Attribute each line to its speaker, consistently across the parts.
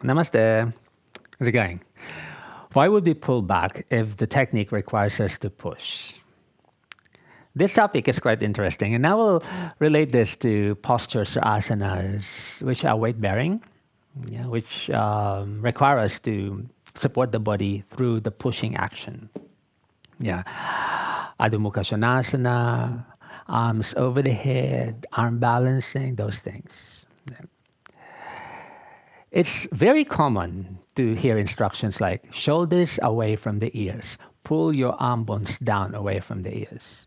Speaker 1: Namaste. How's it going? Why would we pull back if the technique requires us to push? This topic is quite interesting, and I will relate this to postures or asanas, which are weight bearing, which require us to support the body through the pushing action. Yeah, Adho Mukha Svanasana, arms over the head, arm balancing, those things. It's very common to hear instructions like shoulders away from the ears, pull your arm bones down away from the ears.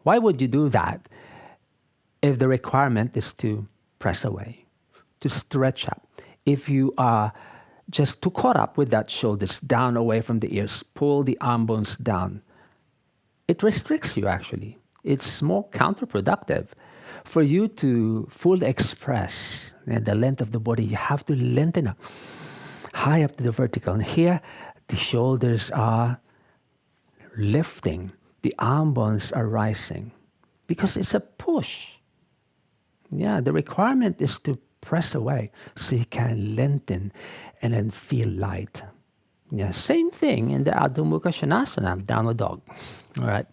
Speaker 1: Why would you do that if the requirement is to press away, to stretch up? If you are just too caught up with that shoulders down away from the ears, pull the arm bones down, it restricts you actually. It's more counterproductive. For you to fully express the length of the body, you have to lengthen up, high up to the vertical. And here, the shoulders are lifting, the arm bones are rising, because it's a push. Yeah, the requirement is to press away so you can lengthen and then feel light. Yeah, same thing in the Adho Mukha Svanasana, downward dog. All right.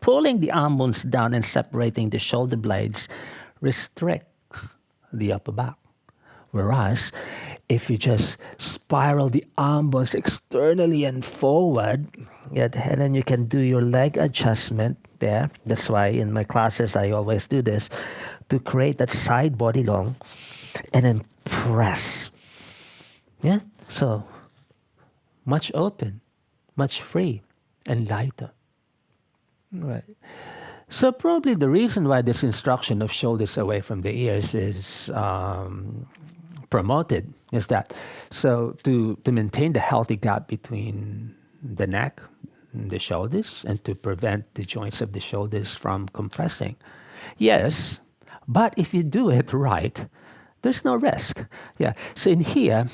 Speaker 1: Pulling the arm bones down and separating the shoulder blades restricts the upper back. Whereas, if you just spiral the arm bones externally and forward, and then you can do your leg adjustment there. That's why in my classes I always do this, to create that side body long, and then press. Yeah, so much open, much free, and lighter. Right. So probably the reason why this instruction of shoulders away from the ears is promoted is that so to maintain the healthy gap between the neck and the shoulders and to prevent the joints of the shoulders from compressing. Yes, but if you do it right, there's no risk. Yeah. So in here,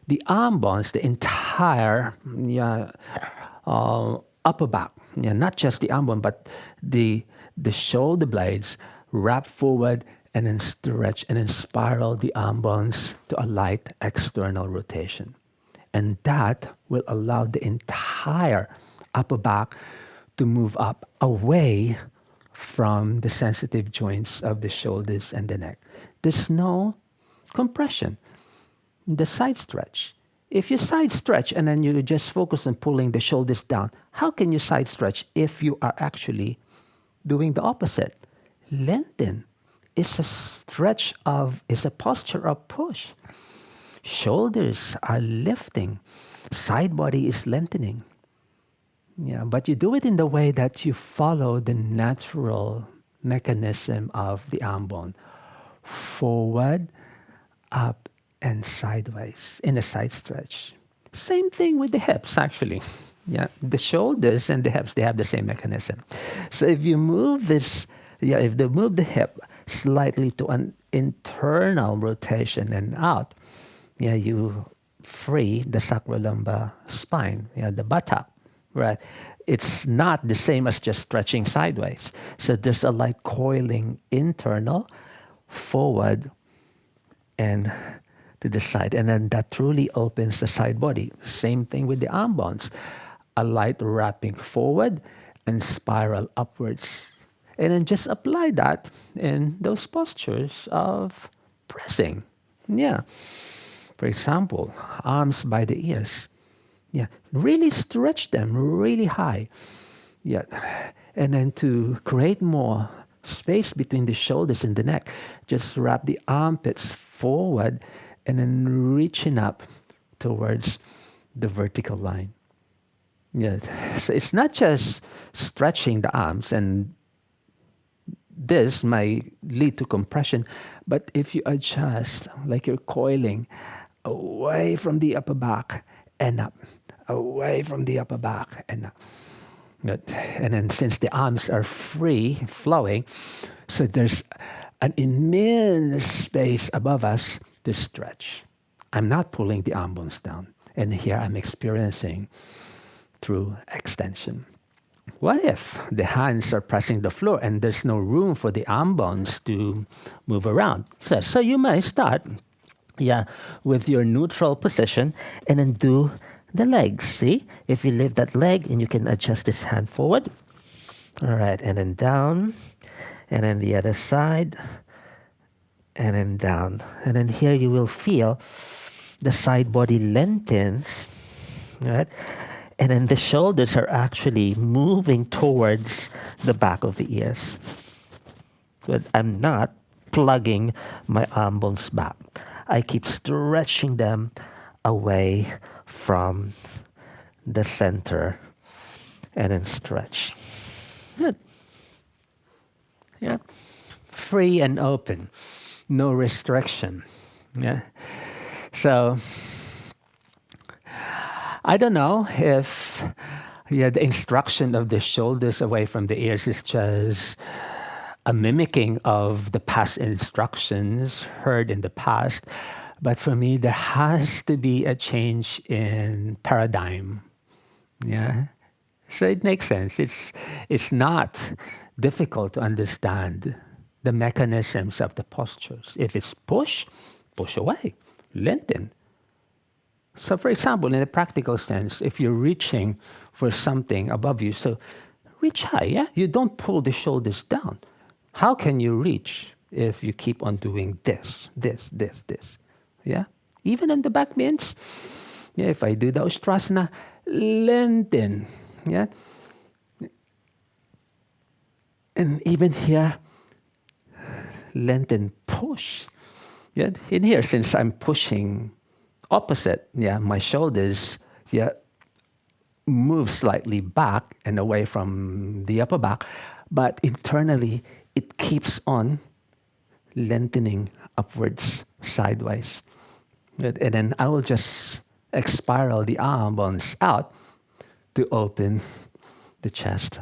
Speaker 1: the arm bones, the entire upper back, not just the arm bone, but the shoulder blades wrap forward and then stretch and then spiral the arm bones to a light external rotation. And that will allow the entire upper back to move up away from the sensitive joints of the shoulders and the neck. There's no compression. The side stretch. If you side stretch and then you just focus on pulling the shoulders down, how can you side stretch if you are actually doing the opposite? Lengthen. It's a posture of push. Shoulders are lifting. Side body is lengthening. Yeah, but you do it in the way that you follow the natural mechanism of the arm bone. Forward, up, and sideways in a side stretch. Same thing with the hips, actually. Yeah, the shoulders and the hips, they have the same mechanism. So if you move this, if they move the hip slightly to an internal rotation and out, you free the sacrolumbar spine, the buttock, right? It's not the same as just stretching sideways. So there's a light coiling internal, forward, and to the side. And then that truly opens the side body. Same thing with the arm bones. A light wrapping forward and spiral upwards. And then just apply that in those postures of pressing. Yeah. For example, arms by the ears. Yeah. Really stretch them really high. Yeah. And then to create more space between the shoulders and the neck, just wrap the armpits forward and then reaching up towards the vertical line. Yeah. So it's not just stretching the arms, and this might lead to compression, but if you adjust, like you're coiling away from the upper back and up, away from the upper back and up. And then since the arms are free, flowing, so there's an immense space above us to stretch. I'm not pulling the arm bones down. And here I'm experiencing through extension. What if the hands are pressing the floor and there's no room for the arm bones to move around? So you may start Yeah, with your neutral position, and then do the legs. See, if you lift that leg and you can adjust this hand forward. All right, and then down, and then the other side, and then down. And then here you will feel the side body lengthens, right? And then the shoulders are actually moving towards the back of the ears. But I'm not plugging my arm bones back. I keep stretching them away from the center and then stretch. Good. Yeah. Free and open. No restriction. Yeah. So I don't know if the instruction of the shoulders away from the ears is just a mimicking of the past instructions heard in the past. But for me, there has to be a change in paradigm. Yeah. So it makes sense. It's not difficult to understand the mechanisms of the postures. If it's push, push away, lengthen. So for example, in a practical sense, if you're reaching for something above you, so reach high, yeah? You don't pull the shoulders down. How can you reach if you keep on doing this? Yeah? Even in the back means, yeah, if I do the Ustrasana, lengthen. Yeah? And even here, lengthen, push. Yeah? In here, since I'm pushing opposite, yeah, my shoulders, yeah, move slightly back and away from the upper back, but internally, it keeps on lengthening upwards, sideways. And then I will just spiral the arm bones out to open the chest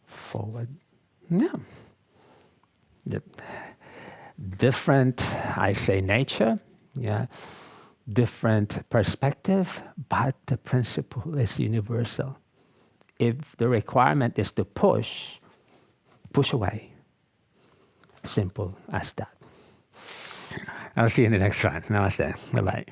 Speaker 1: forward. Yeah. Yep. Different, I say, nature. Yeah. Different perspective, but the principle is universal. If the requirement is to push, push away. Simple as that. I'll see you in the next one. Namaste. Bye-bye.